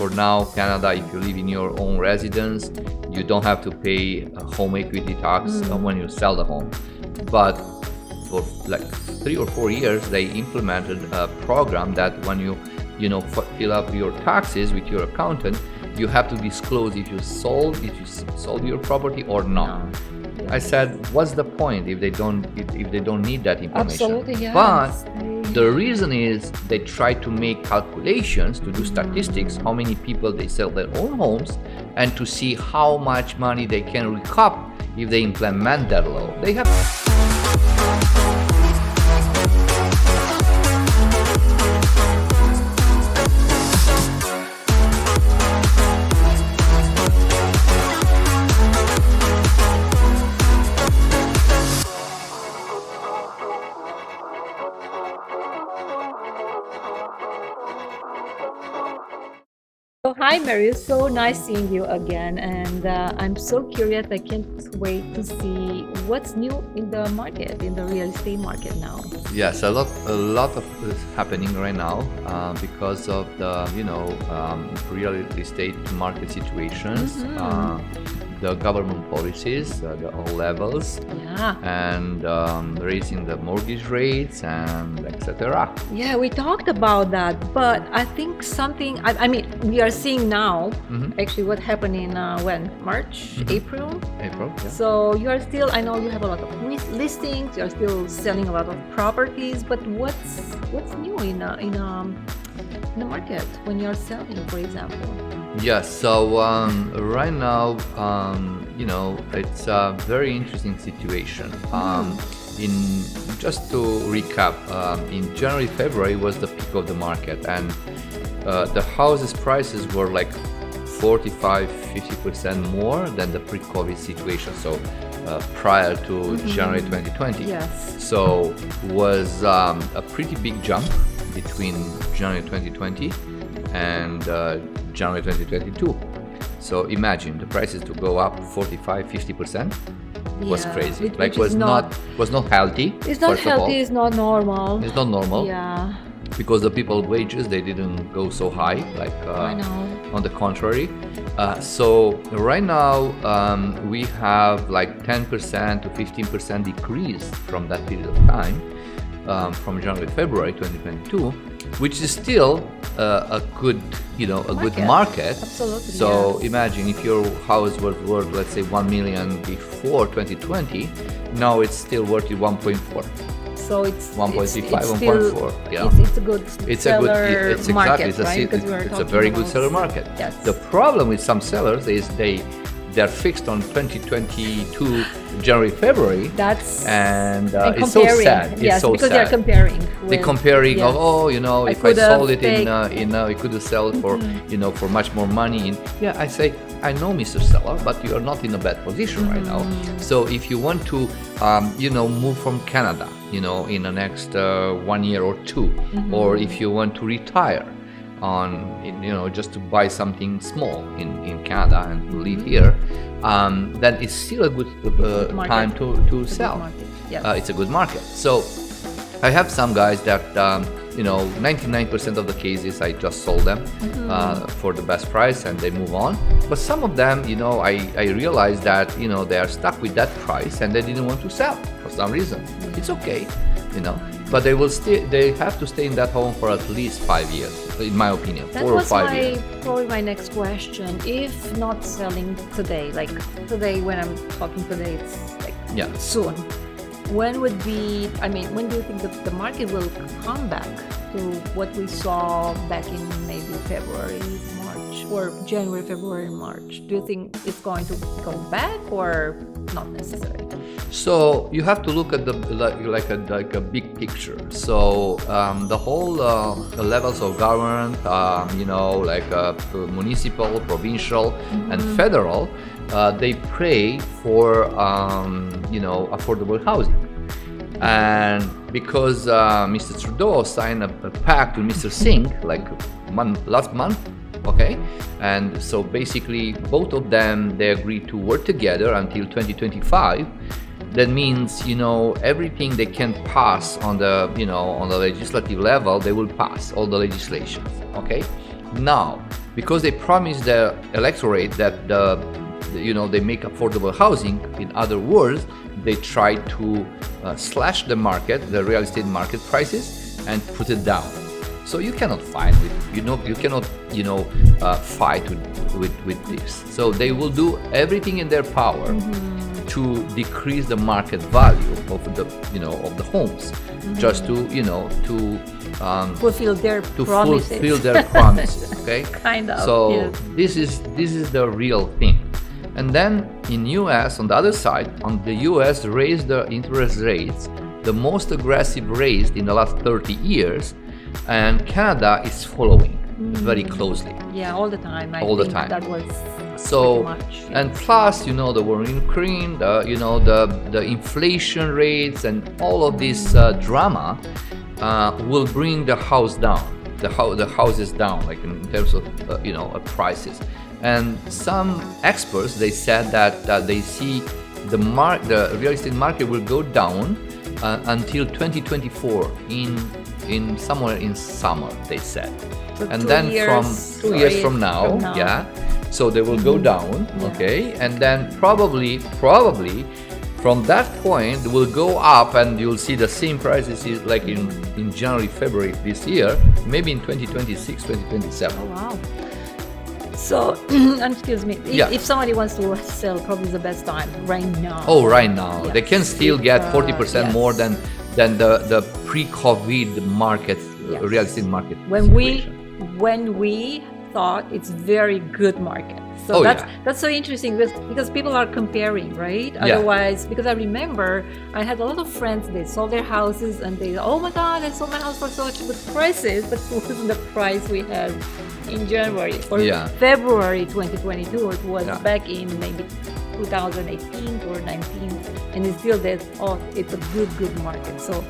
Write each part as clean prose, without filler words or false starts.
for now, Canada, if you live in your own residence, you don't have to pay a home equity tax when you sell the home. But for like 3 or 4 years, they implemented a program that when you fill up your taxes with your accountant, you have to disclose if you sold your property or not. I said, what's the point if they don't need that information? Absolutely, yes. But the reason is they try to make calculations to do statistics, how many people they sell their own homes, and to see how much money they can recoup if they implement that law. They have. So hi Mary, so nice seeing you again, and I'm so curious. I can't wait to see what's new in the market, in the real estate market now. Yes, a lot of is happening right now because of the real estate market situations, the government policies, the all levels, and raising the mortgage rates and etc. Yeah, we talked about that, but I think something. I mean, we are seeing now actually what happened in March, April. April. Yeah. So you are still. I know you have a lot of listings. You are still selling a lot of properties, but what's new in the market when you are selling, for example? Yes, so right now, it's a very interesting situation. Just to recap, in January, February was the peak of the market, and the houses prices were like 45-50% more than the pre-COVID situation. So prior to January 2020. Yes. So was a pretty big jump between January 2020 and January 2022. So imagine the prices to go up 45-50% was crazy. Which was not healthy. It's not first of all. healthy. It's not normal. It's not normal. Yeah. Because the people wages, they didn't go so high, like I know. on the contrary. So right now we have like 10% to 15% decrease from that period of time, from January, February 2022, which is still a good, good market. Absolutely. So yes. imagine if your house was worth, let's say, 1 million before 2020, now it's still worth 1.4. So it's 1.35, 1.4. Yeah, it's a good seller market, right? It's a very good seller market. Yes. The problem with some sellers is they're fixed on 2022 January, February. And it's so sad. Yes, it's so because sad. they're comparing. They're comparing. Yes. If I sold it I could have sold it for for much more money. I say, I know, Mr. Seller, but you are not in a bad position right now. So if you want to move from Canada, in the next 1 year or two, or if you want to retire just to buy something small in Canada and live here, then it's still a good time to sell. Yes. It's a good market. So I have some guys that 99% of the cases I just sold them for the best price and they move on. But some of them, I realized that they are stuck with that price and they didn't want to sell for some reason. It's okay, but they have to stay in that home for at least 5 years, in my opinion. That 4 or 5 years. Probably my next question. If not selling today, like today when I'm talking today, it's like soon. When do you think the market will come back to what we saw back in maybe February, March, or January, February, March? Do you think it's going to go back or not necessarily? So you have to look at the like a big picture. So the whole levels of government, municipal, provincial, and federal, they pray for affordable housing. And because Mr. Trudeau signed a pact with Mr. Singh last month, okay, and so basically both of them, they agreed to work together until 2025. That means everything they can pass on the legislative level, they will pass all the legislations. Okay, now because they promise the electorate that they make affordable housing. In other words, they try to slash the market, the real estate market prices, and put it down. So you cannot fight with, you cannot, fight with this. So they will do everything in their power to decrease the market value of the homes, just to fulfill their promises. Fulfill their promises. Okay. Kind of. So yes. this is the real thing. And then in US, on the other side, the US raised the interest rates, the most aggressive raised in the last 30 years, and Canada is following very closely. Yeah, all the time. I all think the time. That was so much. And plus, the war in Ukraine, the inflation rates, and all of this drama will bring the house down, the houses down, like in terms of prices. And some experts, they said that they see the real estate market will go down until 2024 in somewhere in summer, they said. So and then from 2 years from now, yeah, so they will go down, okay, and then probably from that point will go up, and you'll see the same prices like in January, February this year, maybe in 2026, 2027. Oh wow. So, excuse me, if somebody wants to sell, probably the best time right now. Oh, right now. Yes. They can still get 40% more than the pre-COVID market, real estate market situation. When we thought it's very good market. So that's so interesting because people are comparing, right? Otherwise, because I remember I had a lot of friends, they sold their houses and they, oh my God, I sold my house for such good prices, but it wasn't the price we had in January or February 2022. It was back in maybe 2018 or 19, and it's still there. Oh, it's a good market. So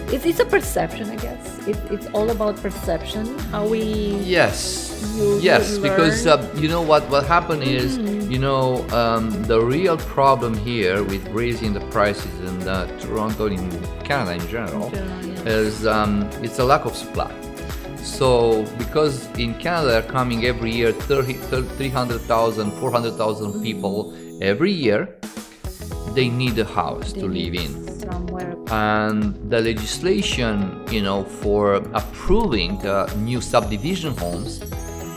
it's a perception, I guess. It's all about perception. How we because what happened is the real problem here with raising the prices in Toronto, in Canada in general, is it's a lack of supply. So because in Canada are coming every year 300,000, 400,000 people every year, they need a house to live in. Somewhere. And the legislation, for approving the new subdivision homes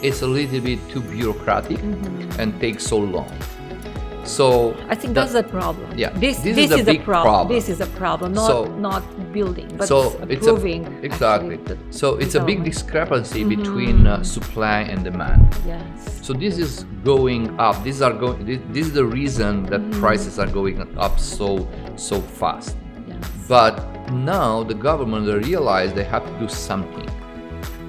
is a little bit too bureaucratic and takes so long. So I think that's the problem. Yeah, this is a big problem. This is a problem, not building, but approving. Exactly. So it's a big discrepancy between supply and demand. Yes. So this is going up. This is the reason that prices are going up so fast. Yes. But now the government realized they have to do something.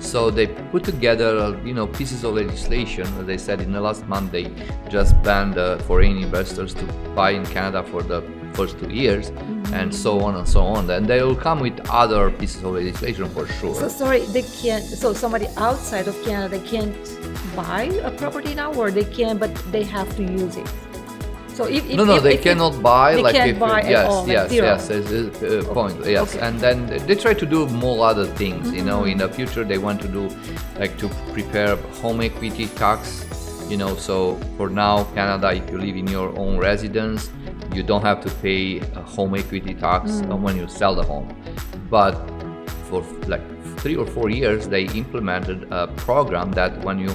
So they put together, pieces of legislation. As they said in the last month, they just banned foreign investors to buy in Canada for the first 2 years, and so on and so on. And they will come with other pieces of legislation for sure. So sorry, they can't. So somebody outside of Canada, they can't buy a property now, or they can, but they have to use it. So they cannot buy. They can't buy at all. Yes. Point. Yes, Okay. And then they try to do more other things. In the future they want to do, like to prepare home equity tax. So for now, Canada, if you live in your own residence, you don't have to pay a home equity tax when you sell the home. But for like 3 or 4 years, they implemented a program that when you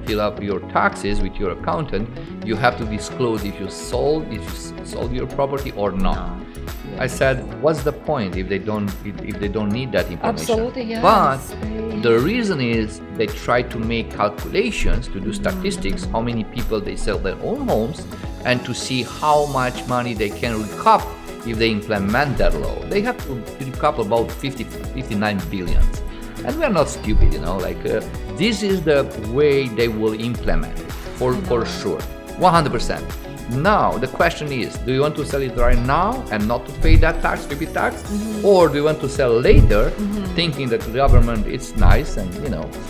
fill up your taxes with your accountant, you have to disclose if you sold your property or not. No. I said, what's the point if they don't need that information? Absolutely, yes. But the reason is they try to make calculations, to do statistics, how many people they sell their own homes, and to see how much money they can recoup if they implement that law. They have to recoup about 59 billion. And we are not stupid, this is the way they will implement it, for sure, 100%. Now, the question is, do you want to sell it right now and not to pay that tax, stupid tax? Or do you want to sell later, thinking that the government, it's nice and,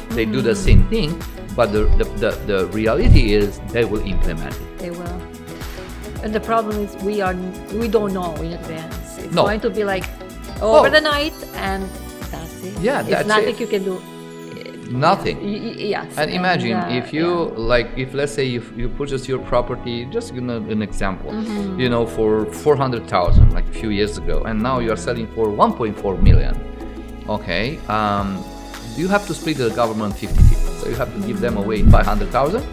they do the same thing, but the reality is they will implement it. They will. And the problem is we don't know in advance. It's going to be like over the night, and that's it. Yeah, it's nothing you can do. Nothing. Yes. And imagine if you if let's say you purchase your property, just an example, for 400,000 like a few years ago, and now you are selling for 1.4 million. Okay, you have to split the government 50-50. So you have to give them away 500,000,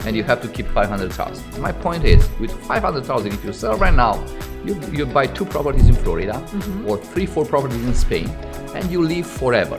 and you have to keep 500,000. My point is, with 500,000, if you sell right now, you buy 2 properties in Florida, or 3-4 properties in Spain, and you live forever.